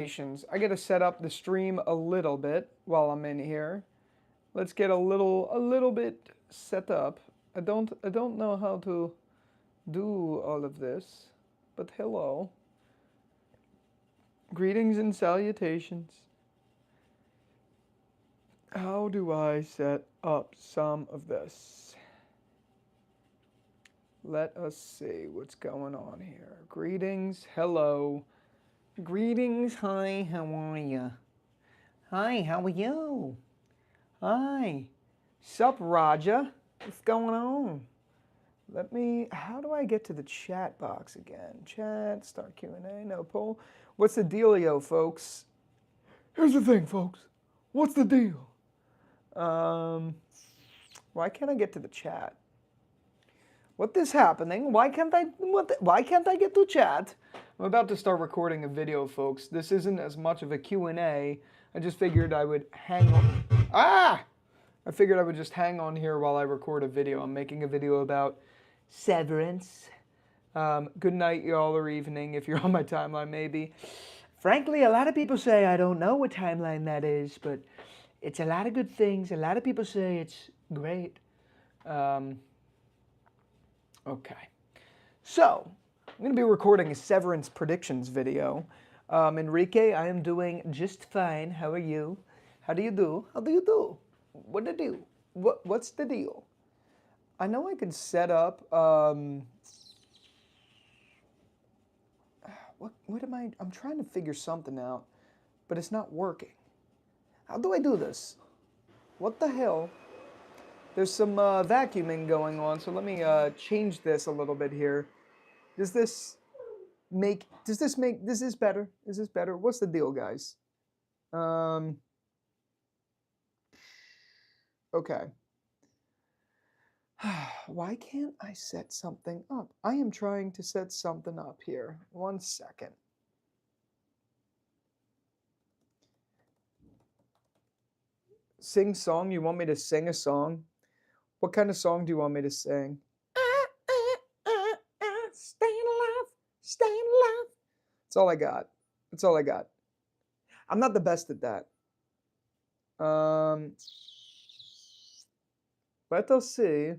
I gotta set up the stream a little bit while I'm in here. Let's get a little bit set up. I don't know how to do all of this, but hello. Greetings and salutations. How do I set up some of this? Let us see what's going on here. Greetings, hello. Greetings, hi, how are ya? Hi, how are you? Hi. Sup, Raja? What's going on? How do I get to the chat box again? Chat, start Q&A, no poll. What's the dealio, folks? Here's the thing, folks. What's the deal? Why can't I get to the chat? What is happening? Why can't I get to chat? I'm about to start recording a video, folks. This isn't as much of a Q&A. I just figured I would hang on. I figured I would just hang on here while I record a video. I'm making a video about Severance. Good night, y'all, or evening, if you're on my timeline, maybe. Frankly, a lot of people say I don't know what timeline that is, but it's a lot of good things. A lot of people say it's great. Okay. So, I'm going to be recording a Severance predictions video. Enrique, I am doing just fine. How are you? How do you do? How do you do? What to do? What's the deal? I know I could set up, what am I? I'm trying to figure something out, but it's not working. How do I do this? What the hell? There's some vacuuming going on, so let me change this a little bit here. Does this better? Is this better? What's the deal, guys? Okay. Why can't I set something up? I am trying to set something up here. 1 second. Sing song? You want me to sing a song? What kind of song do you want me to sing? Staying alive, staying alive. That's all I got. That's all I got. I'm not the best at that. Let us see.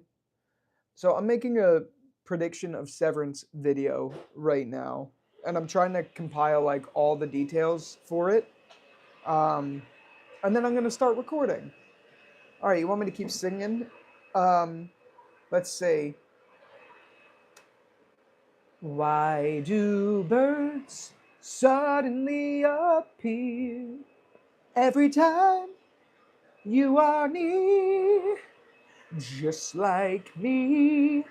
So I'm making a prediction of Severance video right now, and I'm trying to compile like all the details for it. And then I'm gonna start recording. All right, you want me to keep singing? Let's see. Why do birds suddenly appear every time you are near? Just like me,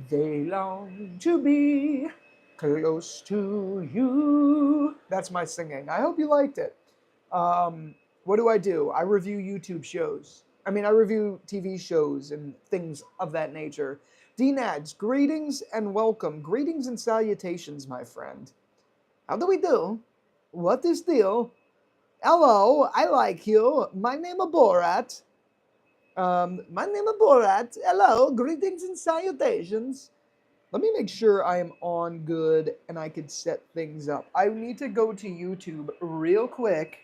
they long to be close to you. That's my singing. I hope you liked it. What do? I review YouTube shows. I review TV shows and things of that nature. DNADS, greetings and welcome. Greetings and salutations, my friend. How do we do? What is deal? Hello, I like you. My name is Borat. Hello, greetings and salutations. Let me make sure I am on good and I can set things up. I need to go to YouTube real quick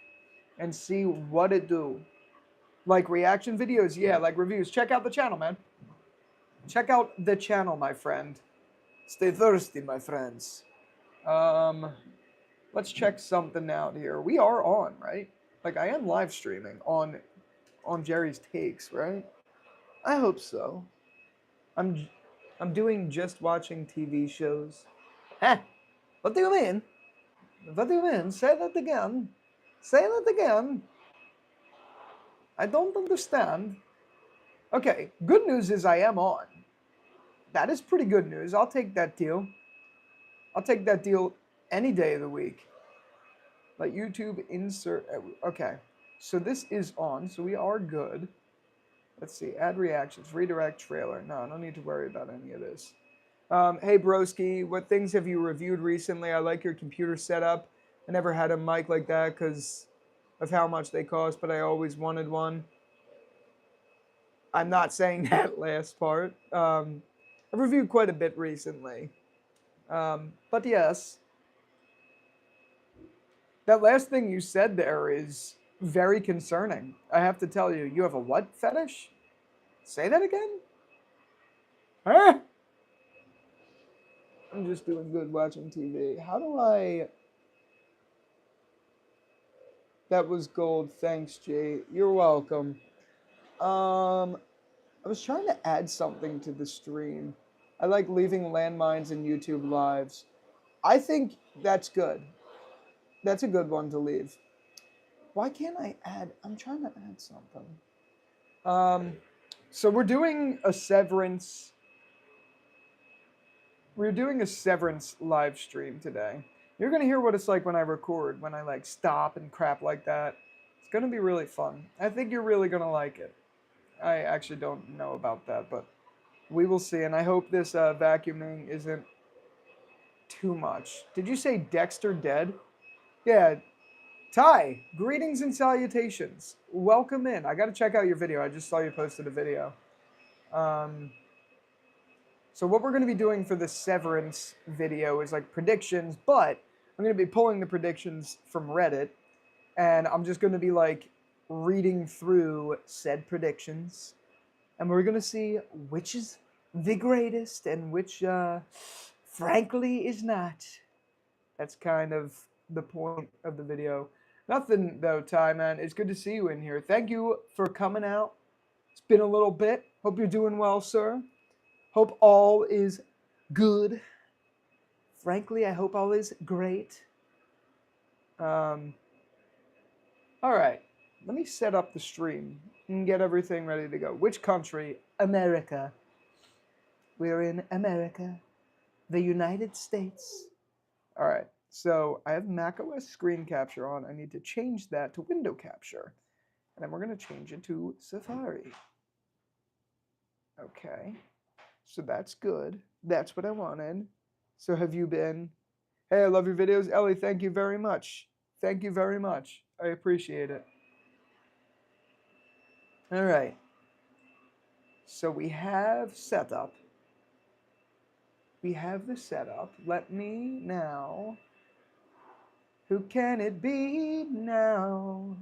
and see what it do. Like reaction videos, yeah, like reviews. Check out the channel, man. Check out the channel, my friend. Stay thirsty, my friends. Let's check something out here. We are on, right? Like I am live streaming on Jerry's Takes, right? I hope so. I'm doing just watching TV shows. Huh? What do you mean? What do you mean? Say that again. Say that again. I don't understand. Okay, good news is I am on. That is pretty good news. I'll take that deal. I'll take that deal any day of the week. Let YouTube insert. Okay, so this is on, so we are good. Let's see, add reactions, redirect trailer. No, I don't need to worry about any of this. Hey broski, what things have you reviewed recently? I like your computer setup. I never had a mic like that because of how much they cost, but I always wanted one. I'm not saying that last part. I've reviewed quite a bit recently. But yes, That last thing you said there is very concerning. I have to tell you, you have a what fetish? Say that again? Huh? I'm just doing good watching TV. How do I... That was gold. Thanks, Jay. You're welcome. I was trying to add something to the stream. I like leaving landmines in YouTube lives. I think that's good. That's a good one to leave. Why can't I add? I'm trying to add something. So we're doing a Severance. We're doing a Severance live stream today. You're gonna hear what it's like when I record, when I like stop and crap like that. It's gonna be really fun. I think you're really gonna like it. I actually don't know about that, but we will see. And I hope this vacuuming isn't too much. Did you say Dexter dead? Yeah. Ty, greetings and salutations. Welcome in. I got to check out your video. I just saw you posted a video. So what we're going to be doing for the Severance video is like predictions, but I'm going to be pulling the predictions from Reddit, and I'm just going to be like reading through said predictions, and we're going to see which is the greatest and which, frankly, is not. That's kind of the point of the video. Nothing though, Ty, man. It's good to see you in here. Thank you for coming out. It's been a little bit. Hope you're doing well, sir. Hope all is good. Frankly, I hope all is great. All right. Let me set up the stream and get everything ready to go. Which country? America. We're in America. The United States. All right. So I have macOS screen capture on. I need to change that to window capture. And then we're going to change it to Safari. Okay. So that's good. That's what I wanted. So have you been? Hey, I love your videos. Ellie, thank you very much. Thank you very much. I appreciate it. All right. So we have setup. We have the setup. Let me now. Who can it be now?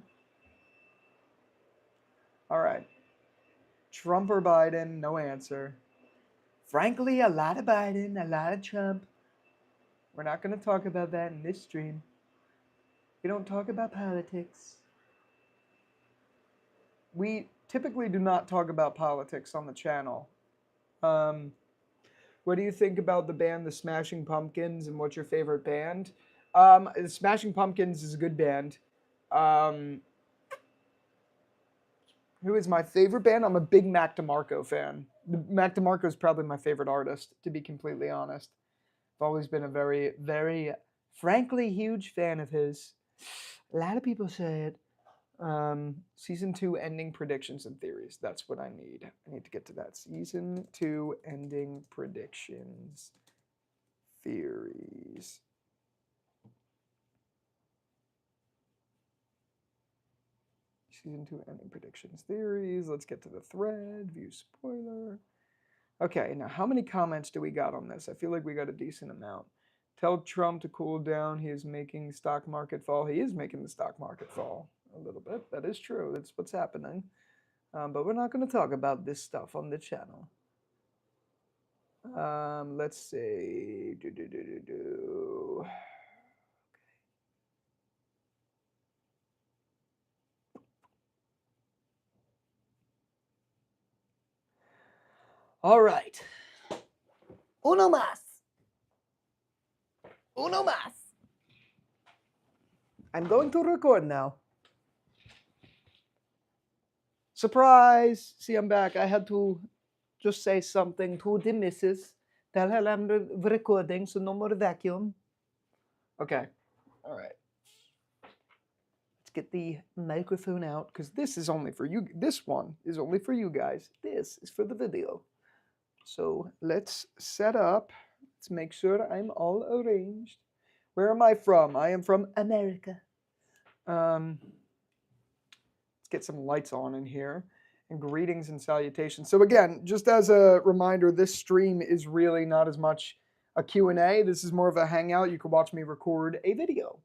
All right. Trump or Biden? No answer. Frankly, a lot of Biden, a lot of Trump. We're not going to talk about that in this stream. We don't talk about politics. We typically do not talk about politics on the channel. What do you think about the band The Smashing Pumpkins, and what's your favorite band? The Smashing Pumpkins is a good band. Who is my favorite band? I'm a big Mac DeMarco fan. Mac DeMarco is probably my favorite artist, to be completely honest. I've always been a very, very, frankly, huge fan of his. A lot of people say it. Season 2 ending predictions and theories. That's what I need. I need to get to that. Season 2 ending predictions, theories. Season 2 ending predictions, theories. Let's get to the thread. View spoiler. Okay, now how many comments do we got on this? I feel like we got a decent amount. Tell Trump to cool down. He is making the stock market fall. He is making the stock market fall a little bit. That is true. That's what's happening. But we're not going to talk about this stuff on the channel. Let's see. All right. Uno más. Uno más. I'm going to record now. Surprise! See, I'm back. I had to just say something to the missus. Tell her I'm recording, so no more vacuum. Okay. All right. Let's get the microphone out, because this is only for you. This one is only for you guys. This is for the video. So let's set up. Let's make sure I'm all arranged. Where am I from? I am from America. Let's get some lights on in here. And greetings and salutations. So again, just as a reminder, this stream is really not as much a Q&A. This is more of a hangout. You can watch me record a video.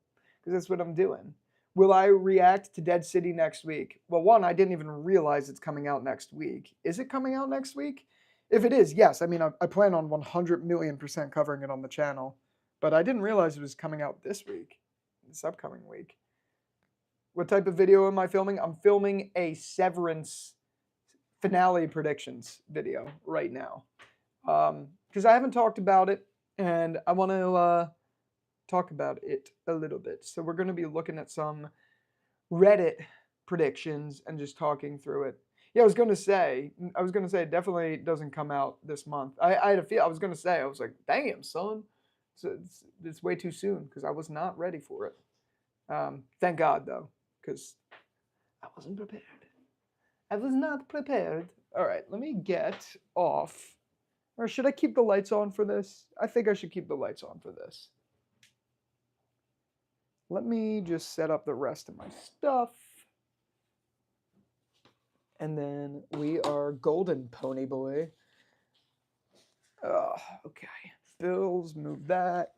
because that's what I'm doing. Will I react to Dead City next week? Well, one, I didn't even realize it's coming out next week. Is it coming out next week? If it is, yes. I mean, I plan on 100,000,000% covering it on the channel, but I didn't realize it was coming out this week, this upcoming week. What type of video am I filming? I'm filming a Severance finale predictions video right now, because I haven't talked about it, and I want to talk about it a little bit. So we're going to be looking at some Reddit predictions and just talking through it. Yeah, I was going to say it definitely doesn't come out this month. I had a feel. I was going to say, I was like, damn, son, it's way too soon, because I was not ready for it. Thank God, though, because I wasn't prepared. I was not prepared. All right, let me get off. Or should I keep the lights on for this? I think I should keep the lights on for this. Let me just set up the rest of my stuff. And then we are golden, pony boy. Okay. Bills, move that.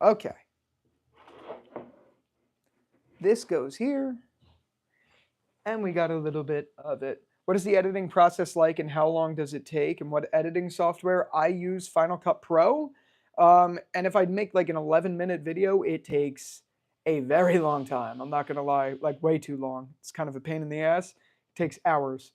Okay. This goes here. And we got a little bit of it. What is the editing process like, and how long does it take? And what editing software? I use Final Cut Pro. And if I make like an 11-minute video, it takes a very long time. I'm not going to lie, like way too long. It's kind of a pain in the ass. It takes hours.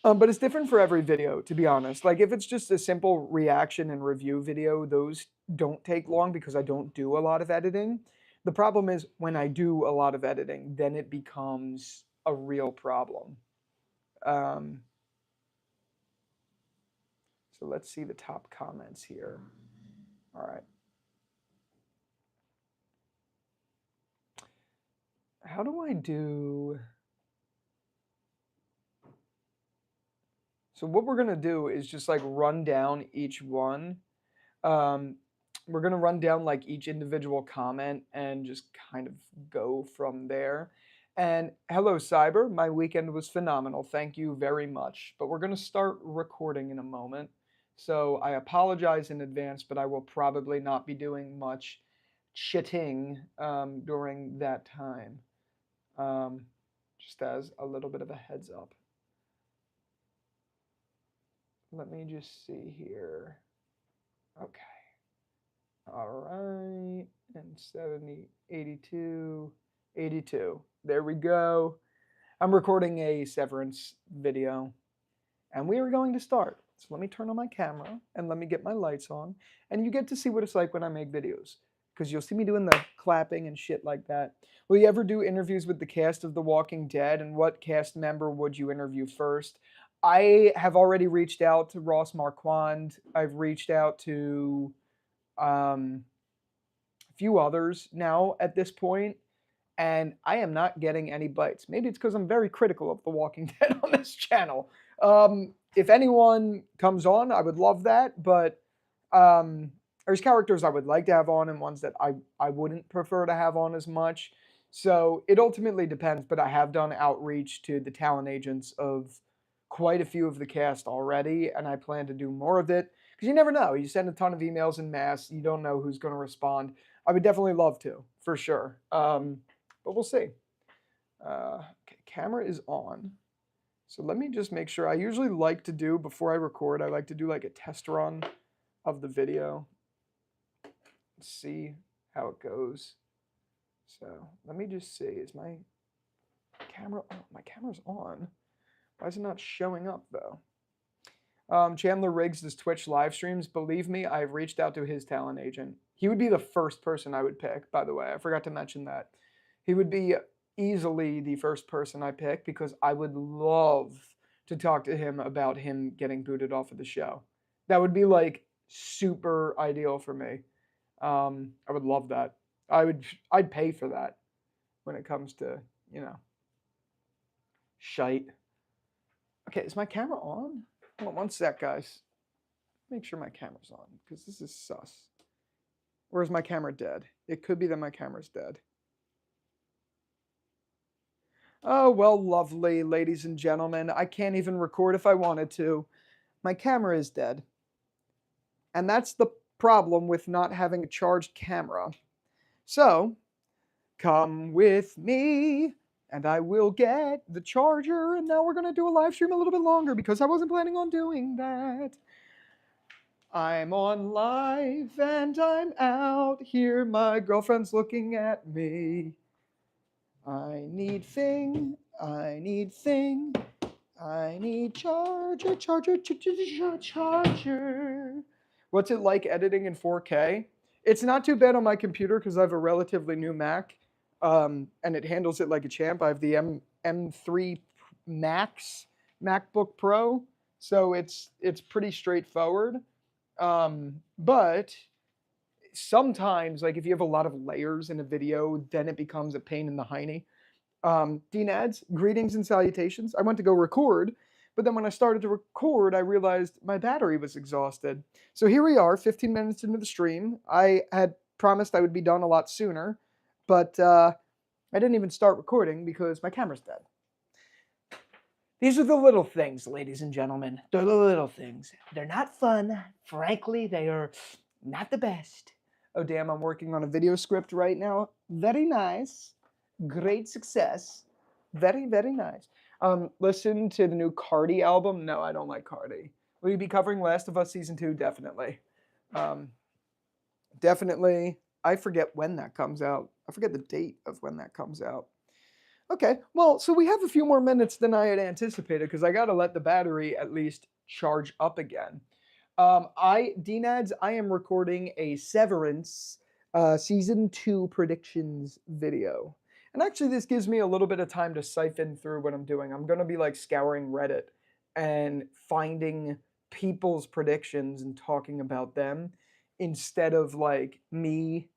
But it's different for every video, to be honest. Like if it's just a simple reaction and review video, those don't take long because I don't do a lot of editing. The problem is when I do a lot of editing, then it becomes a real problem. So let's see the top comments here. All right. How do I do? So what we're going to do is just like run down each one. We're going to run down like each individual comment and just kind of go from there. And hello, Cyber. My weekend was phenomenal. Thank you very much. But we're going to start recording in a moment. So I apologize in advance, but I will probably not be doing much chitting during that time. Just as a little bit of a heads up. Let me just see here. Okay. All right. And 70, 82, 82. There we go. I'm recording a Severance video. And we are going to start. So let me turn on my camera and let me get my lights on. And you get to see what it's like when I make videos. Because you'll see me doing the clapping and shit like that. Will you ever do interviews with the cast of The Walking Dead? And what cast member would you interview first? I have already reached out to Ross Marquand. I've reached out to a few others now at this point, and I am not getting any bites. Maybe it's because I'm very critical of The Walking Dead on this channel. If anyone comes on, I would love that, but there's characters I would like to have on and ones that I wouldn't prefer to have on as much. So it ultimately depends, but I have done outreach to the talent agents of quite a few of the cast already, and I plan to do more of it, because you never know. You send a ton of emails in mass, you don't know who's going to respond. I would definitely love to, for sure, but we'll see. Okay, camera is on, so let me just make sure. I usually like to do, before I record, I like to do like a test run of the video, see how it goes. So let me just see, is my camera, oh, my camera's on. Why is it not showing up, though? Chandler Riggs does Twitch live streams. Believe me, I've reached out to his talent agent. He would be the first person I would pick, by the way. I forgot to mention that. He would be easily the first person I pick, because I would love to talk to him about him getting booted off of the show. That would be like super ideal for me. I would love that. I'd pay for that when it comes to, you know, shite. Okay, is my camera on? Hold on one sec, guys. Make sure my camera's on, because this is sus. Or is my camera dead? It could be that my camera's dead. Oh, well, lovely, ladies and gentlemen. I can't even record if I wanted to. My camera is dead. And that's the problem with not having a charged camera. So, come with me and I will get the charger. And now we're going to do a live stream a little bit longer because I wasn't planning on doing that. I'm on live and I'm out here. My girlfriend's looking at me. I need thing. I need thing. I need charger, charger. What's it like editing in 4K? It's not too bad on my computer because I have a relatively new Mac, and it handles it like a champ. I have the M3 Max MacBook Pro, so it's pretty straightforward. But sometimes, like if you have a lot of layers in a video, then it becomes a pain in the hiney. DNADs, greetings and salutations. I went to go record, but then when I started to record, I realized my battery was exhausted. So here we are, 15 minutes into the stream. I had promised I would be done a lot sooner, but I didn't even start recording because my camera's dead. These are the little things, ladies and gentlemen. They're the little things. They're not fun. Frankly, they are not the best. Oh, damn, I'm working on a video script right now. Very nice. Great success. Very, very nice. Listen to the new Cardi album. No, I don't like Cardi. Will you be covering Last of Us Season 2? Definitely. Definitely. I forget when that comes out. I forget the date of when that comes out. Okay, well, so we have a few more minutes than I had anticipated because I got to let the battery at least charge up again. DNADs, I am recording a Severance Season 2 predictions video. And actually, this gives me a little bit of time to siphon through what I'm doing. I'm going to be like scouring Reddit and finding people's predictions and talking about them instead of like me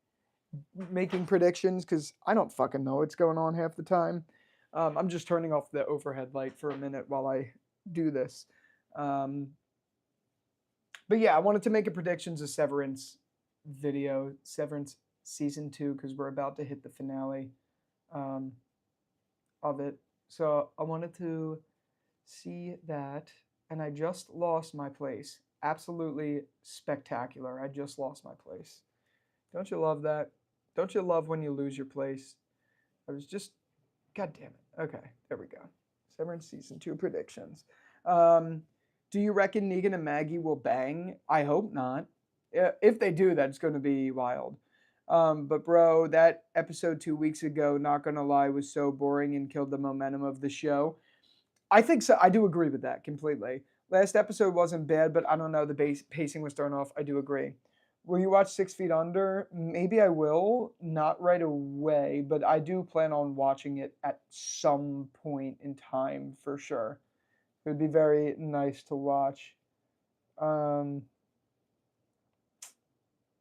making predictions because I don't fucking know what's going on half the time. I'm just turning off the overhead light for a minute while I do this. But yeah, I wanted to make a predictions of Severance video, Severance Season 2, because we're about to hit the finale of it. So I wanted to see that, and I just lost my place. Absolutely spectacular. I just lost my place. Don't you love that? Don't you love when you lose your place? I was just, God damn it. Okay, there we go. Severance Season 2 predictions. Do you reckon Negan and Maggie will bang? I hope not. If they do, that's going to be wild. But bro, that episode 2 weeks ago, not gonna lie, was so boring and killed the momentum of the show. I think so. I do agree with that completely. Last episode wasn't bad, but I don't know. The pacing was thrown off. I do agree. Will you watch 6 Feet Under? Maybe I will. Not right away, but I do plan on watching it at some point in time for sure. It would be very nice to watch.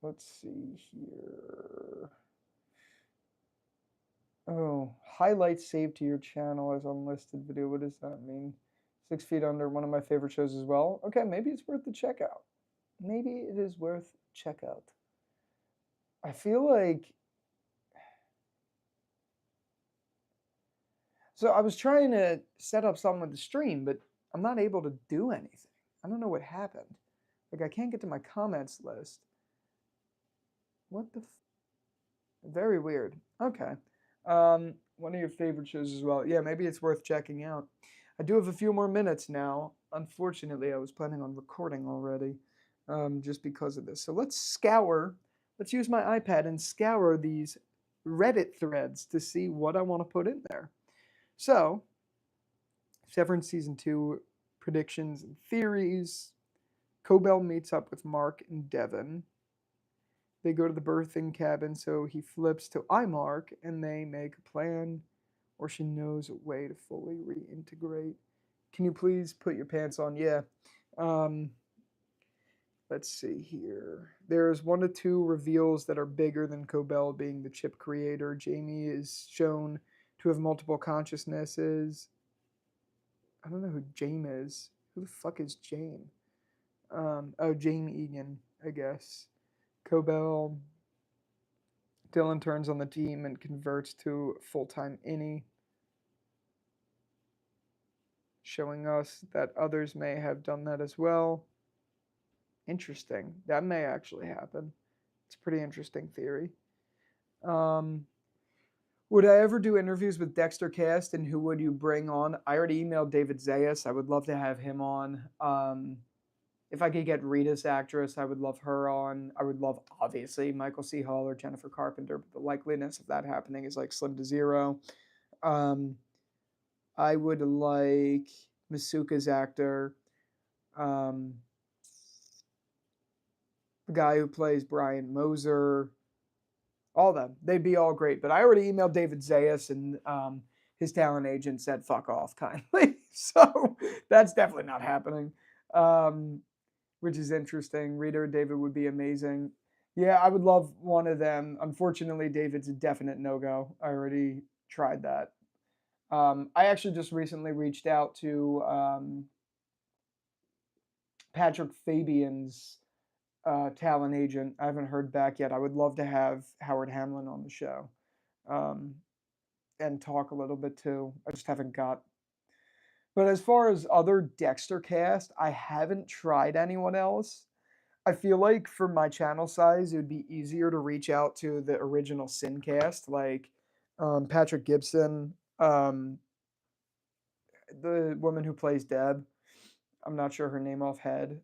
Let's see here. Oh, highlights saved to your channel as unlisted video. What does that mean? 6 Feet Under, one of my favorite shows as well. Okay, maybe it's worth the checkout. Maybe it is worth checkout. I feel like... So I was trying to set up something with the stream, but I'm not able to do anything. I don't know what happened. Like, I can't get to my comments list. What the... Very weird. Okay. One of your favorite shows as well. Yeah, maybe it's worth checking out. I do have a few more minutes now. Unfortunately, I was planning on recording already, just because of this. So let's scour. Let's use my iPad and scour these Reddit threads to see what I want to put in there. So, Severance Season 2 predictions and theories. Cobell meets up with Mark and Devin. They go to the birthing cabin, so he flips to Imark, and they make a plan, or she knows a way to fully reintegrate. Can you please put your pants on? Yeah. Let's see here. There's 1 to 2 reveals that are bigger than Cobell being the chip creator. Jamie is shown to have multiple consciousnesses. I don't know who Jame is. Who the fuck is Jame? Oh, Jame Egan, I guess. Cobell. Dylan turns on the team and converts to full-time innie, showing us that others may have done that as well. Interesting. That may actually happen. It's a pretty interesting theory. Um, would I ever do interviews with Dexter Cast, and who would you bring on? I already emailed David Zayas. I would love to have him on. If I could get Rita's actress, I would love her on. I would love, obviously, Michael C. Hall or Jennifer Carpenter, but the likeliness of that happening is like slim to zero. Um, I would like Masuka's actor, um, the guy who plays Brian Moser, all of them. They'd be all great. But I already emailed David Zayas, and his talent agent said fuck off kindly. So that's definitely not happening, which is interesting. Rita or David would be amazing. Yeah, I would love one of them. Unfortunately, David's a definite no go. I already tried that. I actually just recently reached out to Patrick Fabian's talent agent. I haven't heard back yet. I would love to have Howard Hamlin on the show um, and talk a little bit too. I just haven't got. But as far as other Dexter cast, I haven't tried anyone else. I feel like for my channel size, it would be easier to reach out to the original Sin cast, like Patrick Gibson, the woman who plays Deb. I'm not sure her name offhead,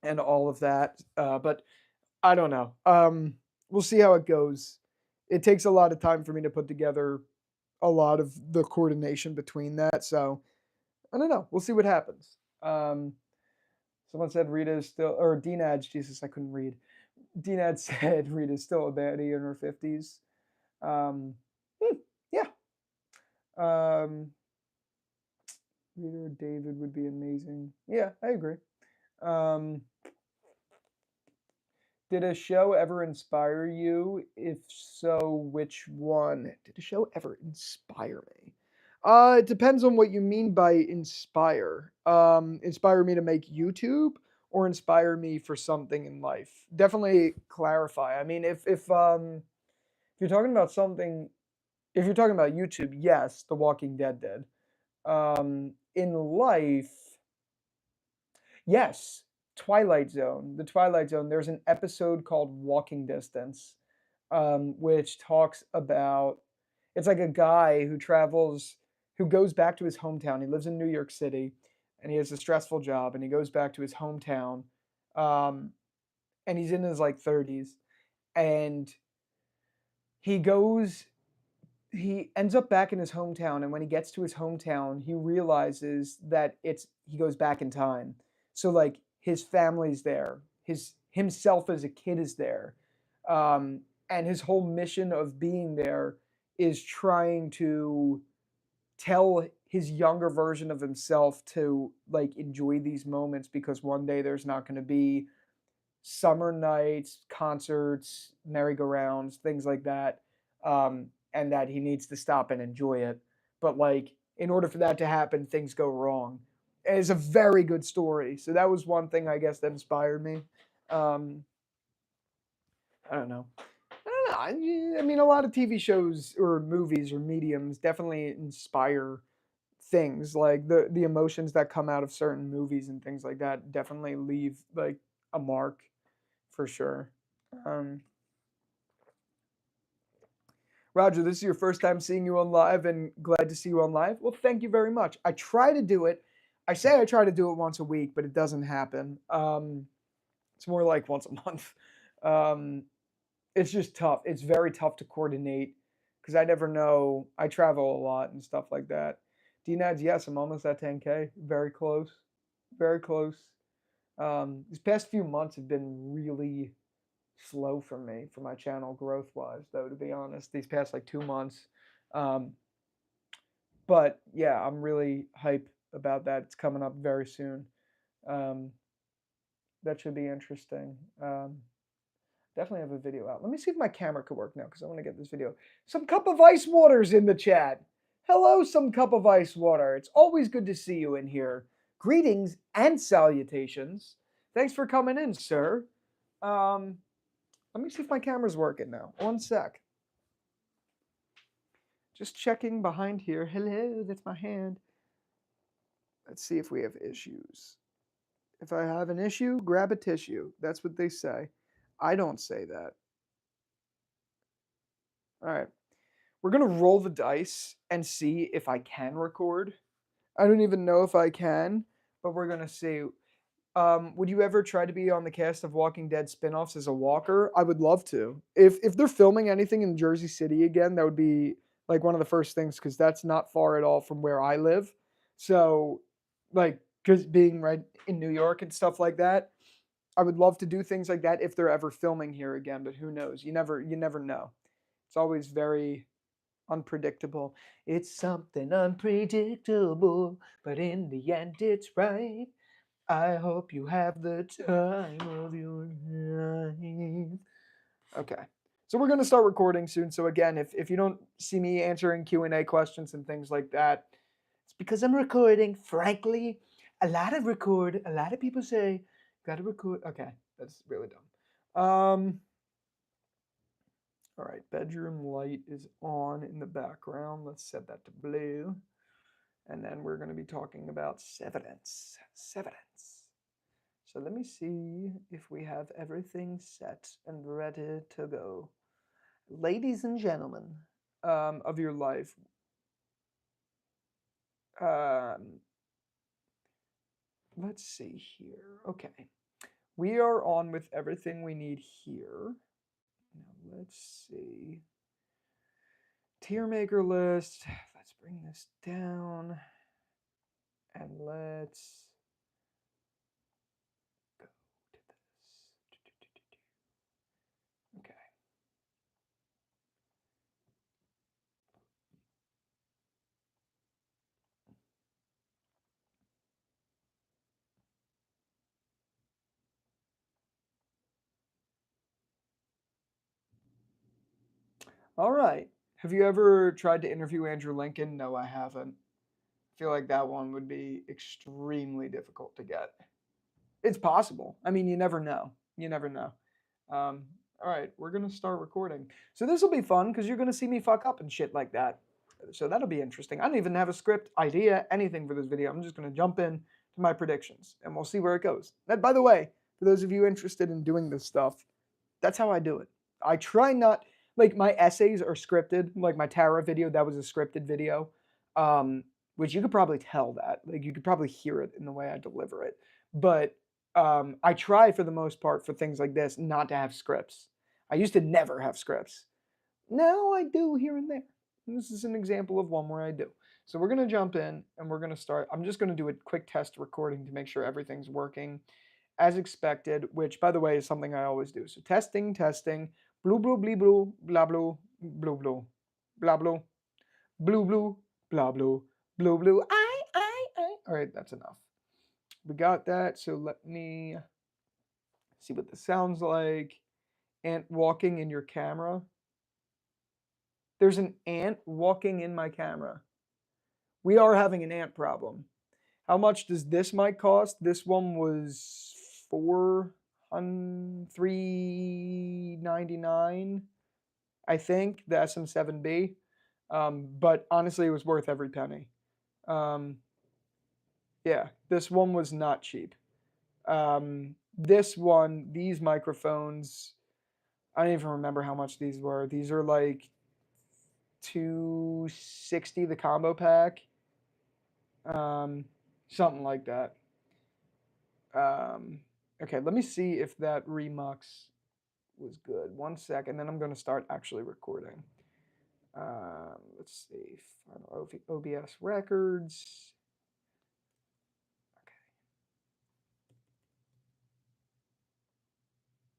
and all of that. But I don't know. We'll see how it goes. It takes a lot of time for me to put together a lot of the coordination between that. So I don't know. We'll see what happens. Someone said Rita is still, or Dnad, Jesus, I couldn't read. Dnad said Rita is still a baddie in her 50s. Um, yeah. Rita or David would be amazing. Yeah, I agree. Um, Did a show ever inspire you? If so, which one? Did a show ever inspire me? It depends on what you mean by inspire. Inspire me to make YouTube or inspire me for something in life. Definitely clarify. I mean, if you're talking about something, if you're talking about YouTube, yes, The Walking Dead did. In life, yes, Twilight Zone. The Twilight Zone. There's an episode called Walking Distance, which talks about it's like a guy who travels, who goes back to his hometown. He lives in New York City, and he has a stressful job, and he goes back to his hometown, um, and he's in his like 30s, and he goes he ends up back in his hometown, and when he gets to his hometown he realizes that it's he goes back in time, so like his family's there, his himself as a kid is there, um, and his whole mission of being there is trying to tell his younger version of himself to like enjoy these moments because one day there's not going to be summer nights, concerts, merry-go-rounds, things like that, and that he needs to stop and enjoy it. But like, in order for that to happen, things go wrong. It's a very good story. So that was one thing I guess that inspired me. Um, I don't know. I don't know. I mean, a lot of TV shows or movies or mediums definitely inspire things. Like the emotions that come out of certain movies and things like that definitely leave like a mark for sure. Um, Roger, this is your first time seeing you on live and glad to see you on live. Well, thank you very much. I try to do it. I say I try to do it once a week, but it doesn't happen. It's more like once a month. Um, it's just tough. It's very tough to coordinate because I never know. I travel a lot and stuff like that. DNADS, yes, I'm almost at 10K. Very close. Very close. These past few months have been really slow for me for my channel growth wise, though, to be honest, these past like 2 months. Um, but yeah, I'm really hype about that. It's coming up very soon. Um, that should be interesting. Definitely have a video out. Let me see if my camera could work now because I want to get this video. Some Cup of Ice Water's in the chat. Hello, Some Cup of Ice Water. It's always good to see you in here. Greetings and salutations. Thanks for coming in, sir. Let me see if my camera's working now. One sec. Just checking behind here. Hello, that's my hand. Let's see if we have issues. If I have an issue, grab a tissue. That's what they say. I don't say that. All right. We're going to roll the dice and see if I can record. I don't even know if I can, but we're going to see. Would you ever try to be on the cast of Walking Dead spin-offs as a walker? I would love to. If they're filming anything in Jersey City again, that would be like one of the first things because that's not far at all from where I live. So, like, because being right in New York and stuff like that, I would love to do things like that if they're ever filming here again. But who knows? You never know. It's always very unpredictable. It's something unpredictable, but in the end, it's right. I hope you have the time of your life. Okay. So we're going to start recording soon. So again, if you don't see me answering Q&A questions and things like that, it's because I'm recording. Frankly, a lot of people say, gotta record. Okay, that's really dumb. All right, bedroom light is on in the background. Let's set that to blue. And then we're going to be talking about Severance. Severance. So let me see if we have everything set and ready to go. Ladies and gentlemen of your life, let's see here. Okay. We are on with everything we need here. Now let's see. Tier maker list. Let's bring this down. And let's go to this. Okay. All right. Have you ever tried to interview Andrew Lincoln? No, I haven't. I feel like that one would be extremely difficult to get. It's possible. I mean, you never know. You never know. Um, all right, we're gonna start recording. So this will be fun because you're gonna see me fuck up and shit like that. So that'll be interesting. I don't even have a script, idea, anything for this video. I'm just gonna jump in to my predictions and we'll see where it goes. And by the way, for those of you interested in doing this stuff, that's how I do it. I try not like my essays are scripted. Like my Tara video, that was a scripted video, which you could probably tell that. Like you could probably hear it in the way I deliver it. But I try for the most part for things like this not to have scripts. I used to never have scripts. Now I do here and there. And this is an example of one where I do. So we're gonna jump in and we're gonna start. I'm just gonna do a quick test recording to make sure everything's working as expected, which by the way is something I always do. So testing, testing, blue, blue, blue, blue, blah, blue, blue, blue, blah, blue, blue, blue, blah, blue, blue, blue, I. All right, that's enough. We got that. So let me see what this sounds like. Ant walking in your camera. There's an ant walking in my camera. We are having an ant problem. How much does this mic cost? This one was $399, I think, the SM7B. But honestly, it was worth every penny. Yeah, this one was not cheap. This one, these microphones, I don't even remember how much these were. These are like $260 the combo pack, something like that. Okay, let me see if that remux was good. 1 second, then I'm going to start actually recording. Let's see, final OBS records. Okay.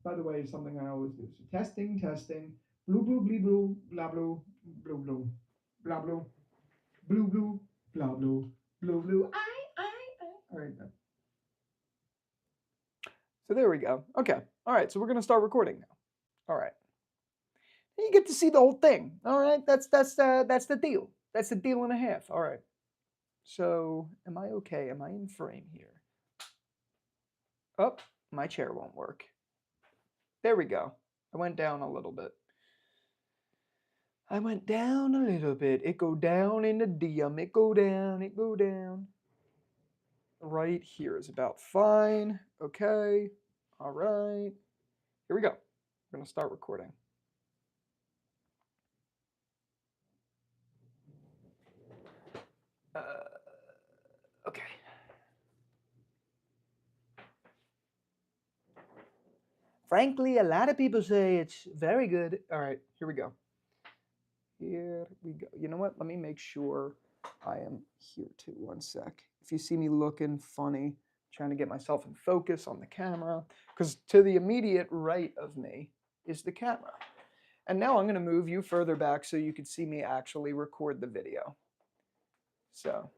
By the way, something I always do. So testing, testing, blue, blue, blue, blue, blah, blue, blue, blue, blah, blue, blue, blue, blah, blue, blue, blue, I. All right, then. So there we go. Okay. All right. So we're gonna start recording now. All right. And you get to see the whole thing. All right. That's the deal. That's the deal and a half. All right. So am I okay? Am I in frame here? Oh, my chair won't work. There we go. I went down a little bit. I went down a little bit. It go down in the DM. It go down. It go down. right here is about fine. Okay. All right. Here we go. We're going to start recording. Okay. Frankly, a lot of people say it's very good. All right, here we go. Here we go. You know what? Let me make sure I am here too. One sec. If you see me looking funny, trying to get myself in focus on the camera, because to the immediate right of me is the camera. And now I'm going to move you further back so you can see me actually record the video. So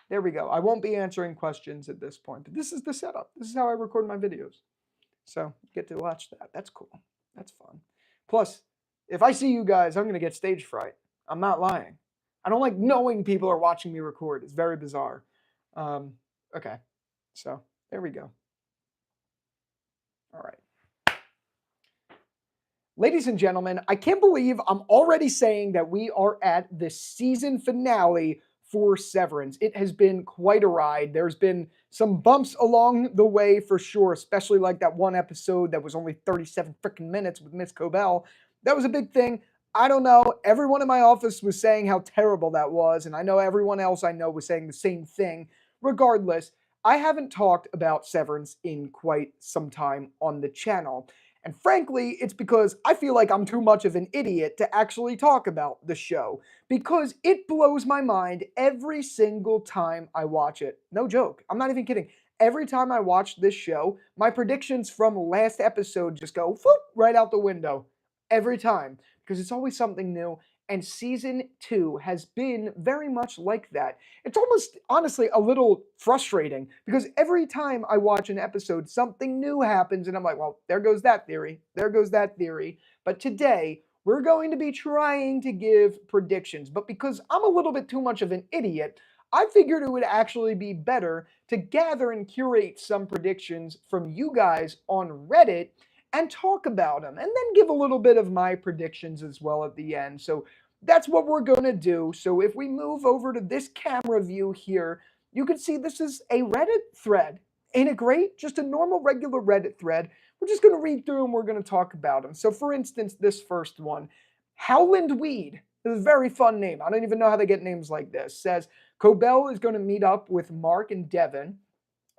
there we go. I won't be answering questions at this point, but this is the setup. This is how I record my videos. So you get to watch that. That's cool. That's fun. Plus, if I see you guys, I'm going to get stage fright. I'm not lying. I don't like knowing people are watching me record. It's very bizarre. Okay. So there we go. All right. Ladies and gentlemen, I can't believe I'm already saying that we are at the season finale for Severance. It has been quite a ride. There's been some bumps along the way for sure, especially like that one episode that was only 37 freaking minutes with Miss Cobell. That was a big thing. I don't know. Everyone in my office was saying how terrible that was, and I know everyone else I know was saying the same thing. Regardless, I haven't talked about Severance in quite some time on the channel. And frankly, it's because I feel like I'm too much of an idiot to actually talk about the show, because it blows my mind every single time I watch it. No joke. I'm not even kidding. Every time I watch this show, my predictions from last episode just go whoop, right out the window. Every time. Because it's always something new. And season 2 has been very much like that. It's almost, honestly, a little frustrating because every time I watch an episode, something new happens, and I'm like, well, there goes that theory. There goes that theory. But today, we're going to be trying to give predictions. But because I'm a little bit too much of an idiot, I figured it would actually be better to gather and curate some predictions from you guys on Reddit and talk about them, and then give a little bit of my predictions as well at the end. So that's what we're going to do. So if we move over to this camera view here, you can see this is a Reddit thread. Ain't it great? Just a normal, regular Reddit thread. We're just going to read through and we're going to talk about them. So for instance, this first one, Howland Weed, this is a very fun name. I don't even know how they get names like this. Says, Cobell is going to meet up with Mark and Devin,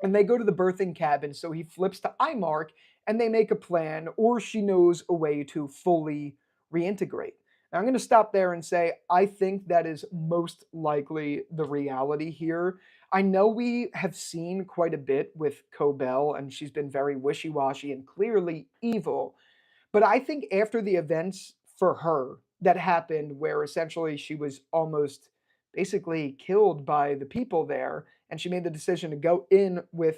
and they go to the birthing cabin. So he flips to iMark and they make a plan, or she knows a way to fully reintegrate. Now, I'm going to stop there and say I think that is most likely the reality here. I know we have seen quite a bit with Cobell, and she's been very wishy washy and clearly evil. But I think after the events for her that happened, where essentially she was almost basically killed by the people there, and she made the decision to go in with,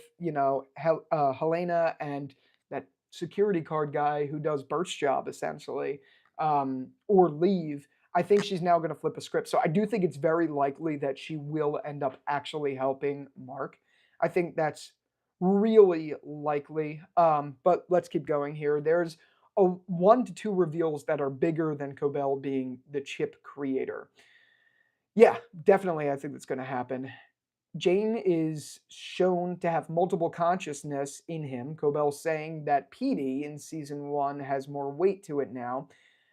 Helena and that security card guy who does Bert's job essentially, or leave. I think she's now going to flip a script. So I do think it's very likely that she will end up actually helping Mark. I think that's really likely. But let's keep going here. There's 1 to 2 reveals that are bigger than Cobell being the chip creator. Yeah, definitely, I think that's going to happen. Jane is shown to have multiple consciousness in him. Cobell saying that Petey in season 1 has more weight to it now.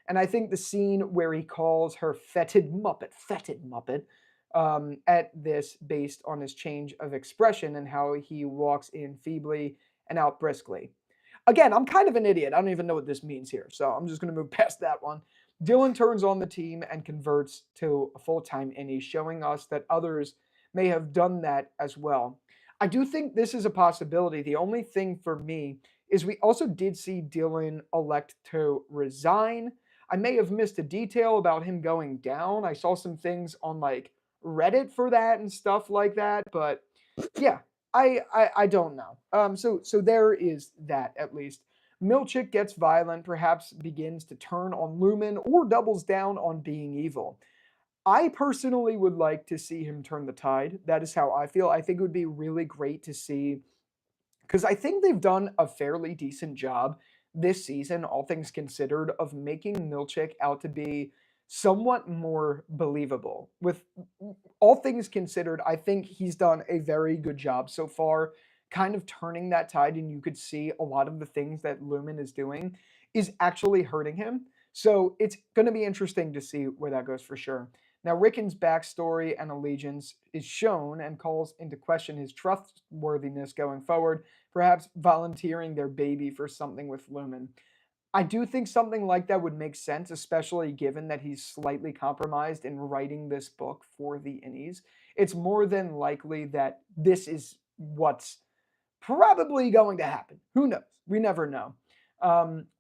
And I think the scene where he calls her fetid Muppet, at this based on his change of expression and how he walks in feebly and out briskly. Again, I'm kind of an idiot. I don't even know what this means here, so I'm just going to move past that one. Dylan turns on the team and converts to a full-time innie, showing us that others may have done that as well. I do think this is a possibility. The only thing for me is we also did see Dylan elect to resign. I may have missed a detail about him going down. I saw some things on like Reddit for that and stuff like that, but yeah, I don't know. So there is that at least. Milchick gets violent, perhaps begins to turn on Lumen, or doubles down on being evil. I personally would like to see him turn the tide. That is how I feel. I think it would be really great to see, because I think they've done a fairly decent job this season, all things considered, of making Milchick out to be somewhat more believable. With all things considered, I think he's done a very good job so far, kind of turning that tide. And you could see a lot of the things that Lumen is doing is actually hurting him. So it's going to be interesting to see where that goes for sure. Now, Rickon's backstory and allegiance is shown and calls into question his trustworthiness going forward, perhaps volunteering their baby for something with Lumen. I do think something like that would make sense, especially given that he's slightly compromised in writing this book for the innies. It's more than likely that this is what's probably going to happen. Who knows? We never know.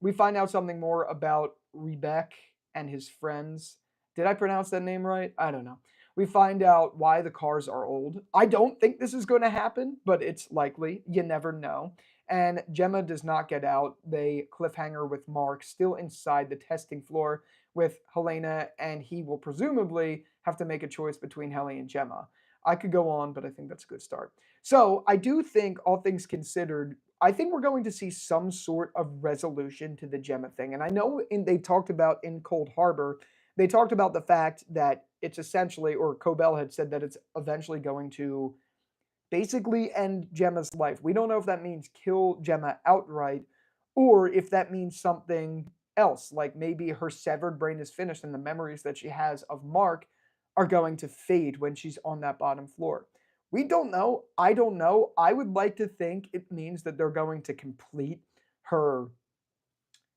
We find out something more about Rebek and his friends. Did I pronounce that name right? I don't know. We find out why the cars are old. I don't think this is going to happen, but it's likely. You never know. And Gemma does not get out. They cliffhanger with Mark still inside the testing floor with Helena, and he will presumably have to make a choice between Helly and Gemma. I could go on, but I think that's a good start. So I do think, all things considered, I think we're going to see some sort of resolution to the Gemma thing. And I know they talked about in Cold Harbor, they talked about the fact that it's essentially, or Cobell had said that it's eventually going to basically end Gemma's life. We don't know if that means kill Gemma outright or if that means something else, like maybe her severed brain is finished and the memories that she has of Mark are going to fade when she's on that bottom floor. We don't know. I don't know. I would like to think it means that they're going to complete her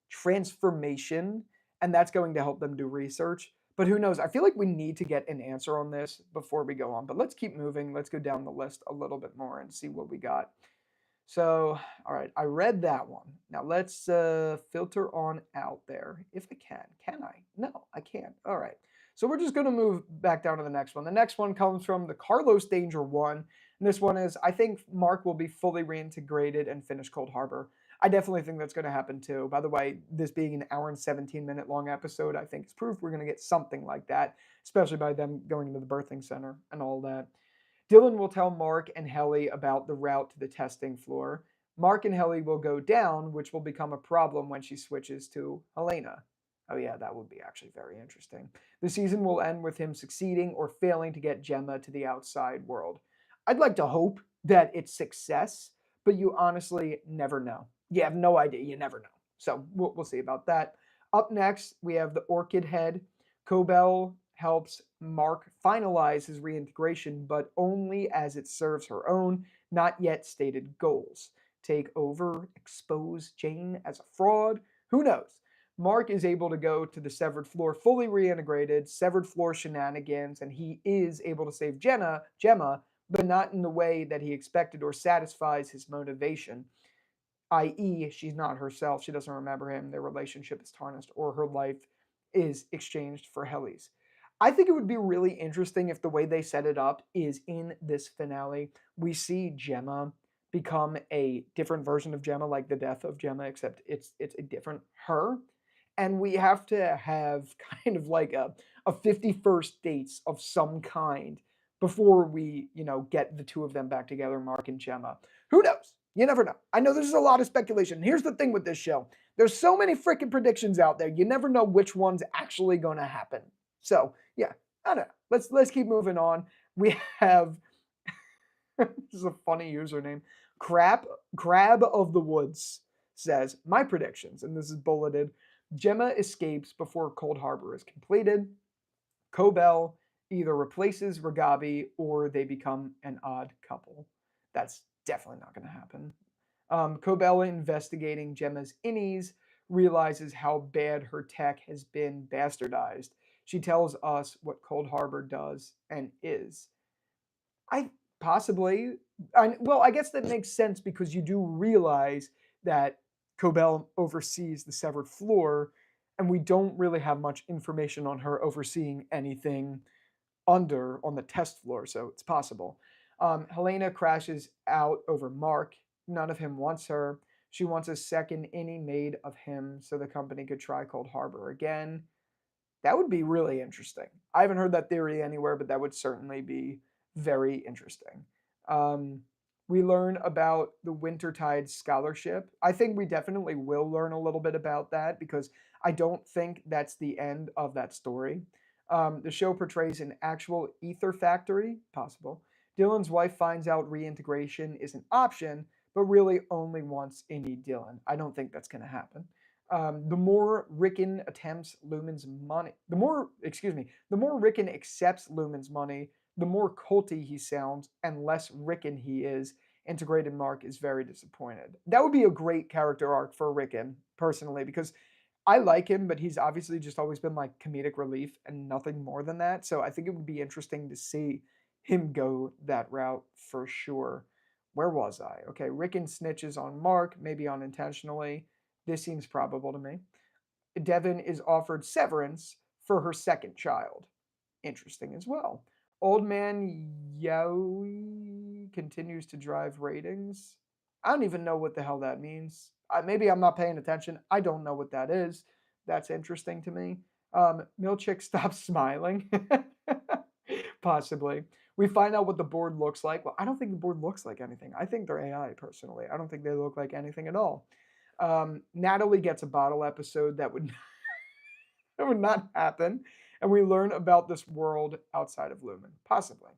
transformation, and that's going to help them do research. But who knows? I feel like we need to get an answer on this before we go on. But let's keep moving. Let's go down the list a little bit more and see what we got. So, all right, I read that one. Now let's filter on out there if I can. Can I? No, I can't. All right. So we're just going to move back down to the next one. The next one comes from the Carlos Danger one. And this one is, I think Mark will be fully reintegrated and finish Cold Harbor. I definitely think that's going to happen too. By the way, this being an hour and 17-minute long episode, I think is proof we're going to get something like that, especially by them going to the birthing center and all that. Dylan will tell Mark and Helly about the route to the testing floor. Mark and Helly will go down, which will become a problem when she switches to Helena. Oh, yeah, that would be actually very interesting. The season will end with him succeeding or failing to get Gemma to the outside world. I'd like to hope that it's success, but you honestly never know. You have no idea. You never know. So we'll see about that. Up next, we have the Orchid Head. Cobell helps Mark finalize his reintegration, but only as it serves her own, not yet stated goals. Take over, expose Jane as a fraud? Who knows? Mark is able to go to the severed floor fully reintegrated, severed floor shenanigans, and he is able to save Gemma, but not in the way that he expected or satisfies his motivation, i.e., she's not herself, she doesn't remember him, their relationship is tarnished, or her life is exchanged for Helly's. I think it would be really interesting if the way they set it up is in this finale, we see Gemma become a different version of Gemma, like the death of Gemma, except it's a different her. And we have to have kind of like a 51st dates of some kind before we, get the two of them back together, Mark and Gemma. Who knows? You never know. I know this is a lot of speculation. Here's the thing with this show. There's so many freaking predictions out there. You never know which one's actually going to happen. So, yeah, I don't know. Let's keep moving on. We have this is a funny username. Crab of the Woods says, my predictions, and this is bulleted. Gemma escapes before Cold Harbor is completed. Cobell either replaces Ragabi or they become an odd couple. That's definitely not going to happen. Cobell, investigating Gemma's innies, realizes how bad her tech has been bastardized. She tells us what Cold Harbor does and is. I guess that makes sense because you do realize that Cobell oversees the severed floor, and we don't really have much information on her overseeing anything under on the test floor, so it's possible. Helena crashes out over Mark. None of him wants her. She wants a second innie made of him so the company could try Cold Harbor again. That would be really interesting. I haven't heard that theory anywhere, but that would certainly be very interesting. Um, We learn about the Wintertide Scholarship. I think we definitely will learn a little bit about that because I don't think that's the end of that story. The show portrays an actual ether factory, possible. Dylan's wife finds out reintegration is an option, but really only wants Indy Dylan. I don't think that's going to happen. The more Rickon attempts Lumen's money, the more Rickon accepts Lumen's money, the more culty he sounds and less Rickon he is. Integrated Mark is very disappointed. That would be a great character arc for Rickon, personally, because I like him, but he's obviously just always been like comedic relief and nothing more than that. So I think it would be interesting to see him go that route for sure. Where was I? Okay, Rickon snitches on Mark, maybe unintentionally. This seems probable to me. Devin is offered severance for her second child. Interesting as well. Old Man Yowie continues to drive ratings. I don't even know what the hell that means. Maybe I'm not paying attention. I don't know what that is. That's interesting to me. Milchick stops smiling. Possibly. We find out what the board looks like. Well, I don't think the board looks like anything. I think they're AI, personally. I don't think they look like anything at all. Natalie gets a bottle episode that would that would not happen. And we learn about this world outside of Lumen, possibly.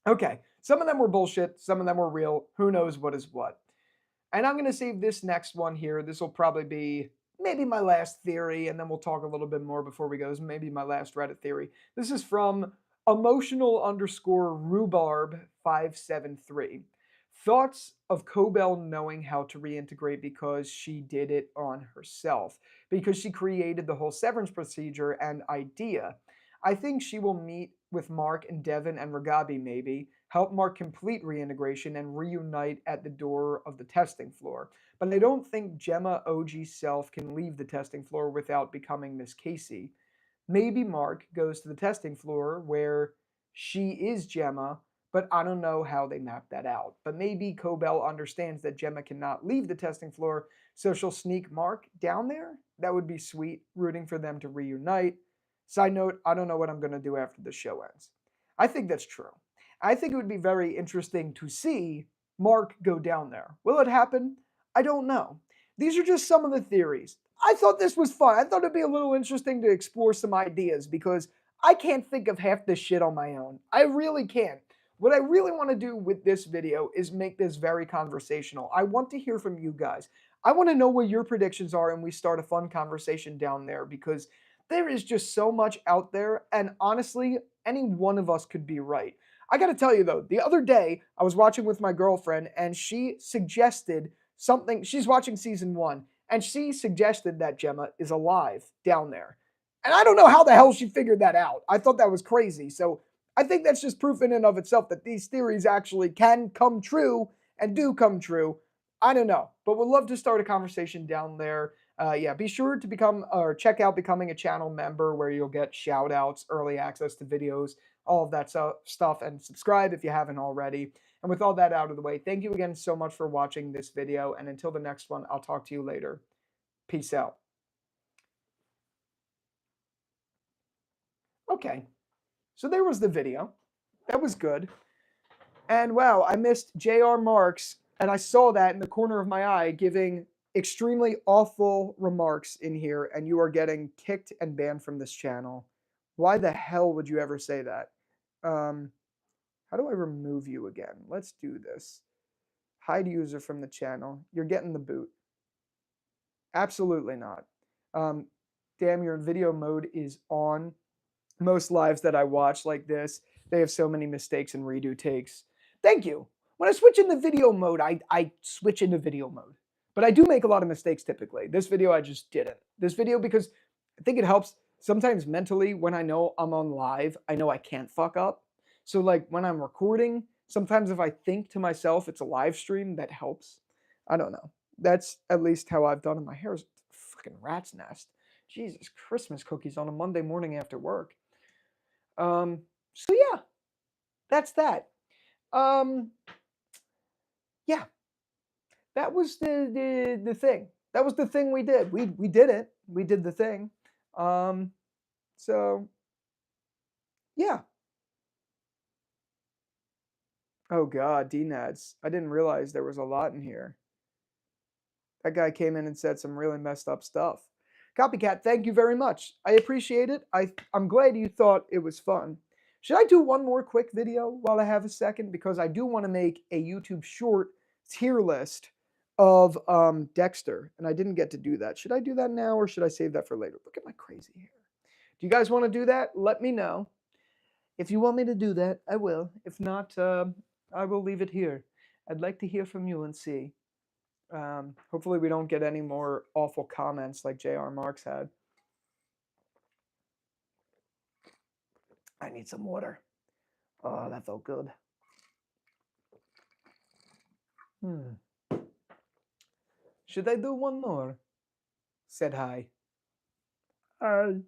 Okay, some of them were bullshit, some of them were real. Who knows what is what? And I'm going to save this next one here. This will probably be maybe my last theory, and then we'll talk a little bit more before we go. This may be my last Reddit theory. This is from emotional_rhubarb573. Thoughts of Cobell knowing how to reintegrate because she did it on herself, because she created the whole severance procedure and idea. I think she will meet with Mark and Devin and Ragabi maybe, help Mark complete reintegration and reunite at the door of the testing floor. But I don't think Gemma OG self can leave the testing floor without becoming Miss Casey. Maybe Mark goes to the testing floor where she is Gemma, but I don't know how they map that out. But maybe Cobell understands that Gemma cannot leave the testing floor, so she'll sneak Mark down there? That would be sweet, rooting for them to reunite. Side note, I don't know what I'm going to do after the show ends. I think that's true. I think it would be very interesting to see Mark go down there. Will it happen? I don't know. These are just some of the theories. I thought this was fun. I thought it'd be a little interesting to explore some ideas because I can't think of half this shit on my own. I really can't. What I really want to do with this video is make this very conversational. I want to hear from you guys. I want to know what your predictions are and we start a fun conversation down there because there is just so much out there and honestly, any one of us could be right. I got to tell you though, the other day I was watching with my girlfriend and she suggested something. She's watching season 1 and she suggested that Gemma is alive down there. And I don't know how the hell she figured that out. I thought that was crazy. So I think that's just proof in and of itself that these theories actually can come true and do come true. I don't know, but we'd love to start a conversation down there. Yeah, be sure to become or check out becoming a channel member where you'll get shout outs, early access to videos, all of that stuff, and subscribe if you haven't already. And with all that out of the way, thank you again so much for watching this video. And until the next one, I'll talk to you later. Peace out. Okay, so there was the video. That was good. And wow, I missed J.R. Marks, and I saw that in the corner of my eye giving extremely awful remarks in here, and you are getting kicked and banned from this channel. Why the hell would you ever say that? How do I remove you again? Let's do this. Hide user from the channel. You're getting the boot. Absolutely not. Damn, your video mode is on. Most lives that I watch like this, they have so many mistakes and redo takes. Thank you. When I switch into video mode, I switch into video mode. But I do make a lot of mistakes typically. This video, I just didn't. This video, because I think it helps sometimes mentally when I know I'm on live, I know I can't fuck up. So like when I'm recording, sometimes if I think to myself it's a live stream, that helps. I don't know. That's at least how I've done it. My hair is a fucking rat's nest. Jesus, Christmas cookies on a Monday morning after work. So yeah, that's that. Yeah, that was the thing. That was the thing we did. We did it. We did the thing. So yeah. Oh God, DNADs. I didn't realize there was a lot in here. That guy came in and said some really messed up stuff. Copycat, thank you very much. I appreciate it. I'm glad you thought it was fun. Should I do one more quick video while I have a second? Because I do want to make a YouTube short tier list of Dexter, and I didn't get to do that. Should I do that now or should I save that for later? Look at my crazy hair. Do you guys want to do that? Let me know. If you want me to do that, I will. If not, I will leave it here. I'd like to hear from you and see. Hopefully we don't get any more awful comments like J.R. Marks had. I need some water. Oh, that felt good. Should I do one more? Said hi. I'm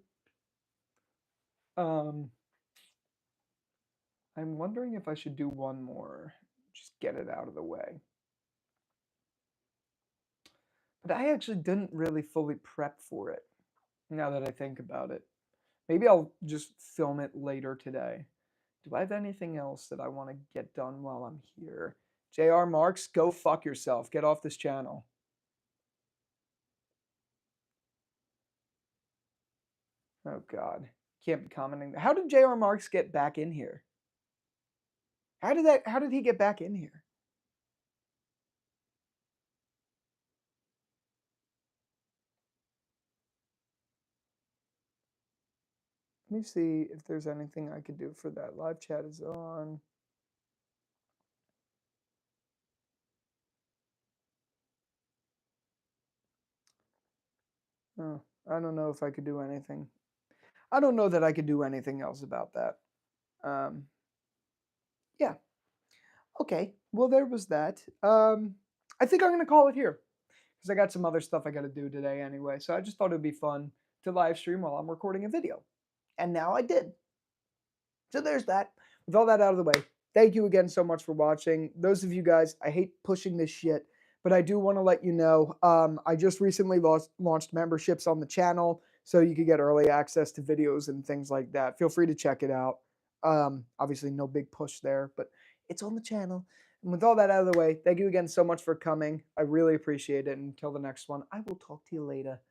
wondering if I should do one more. Just get it out of the way. But I actually didn't really fully prep for it, now that I think about it. Maybe I'll just film it later today. Do I have anything else that I want to get done while I'm here? JR Marks, go fuck yourself. Get off this channel. Oh God. Can't be commenting. How did JR Marks get back in here? How did he get back in here? Let me see if there's anything I could do for that. Live chat is on. Oh, I don't know if I could do anything. I don't know that I could do anything else about that. Yeah. Okay. Well, there was that. I think I'm going to call it here because I got some other stuff I got to do today anyway. So I just thought it would be fun to live stream while I'm recording a video. And now I did. So there's that. With all that out of the way, thank you again so much for watching. Those of you guys, I hate pushing this shit, but I do want to let you know, I just recently launched memberships on the channel, so you could get early access to videos and things like that. Feel free to check it out. Obviously, no big push there, but it's on the channel. And with all that out of the way, thank you again so much for coming. I really appreciate it. And until the next one, I will talk to you later.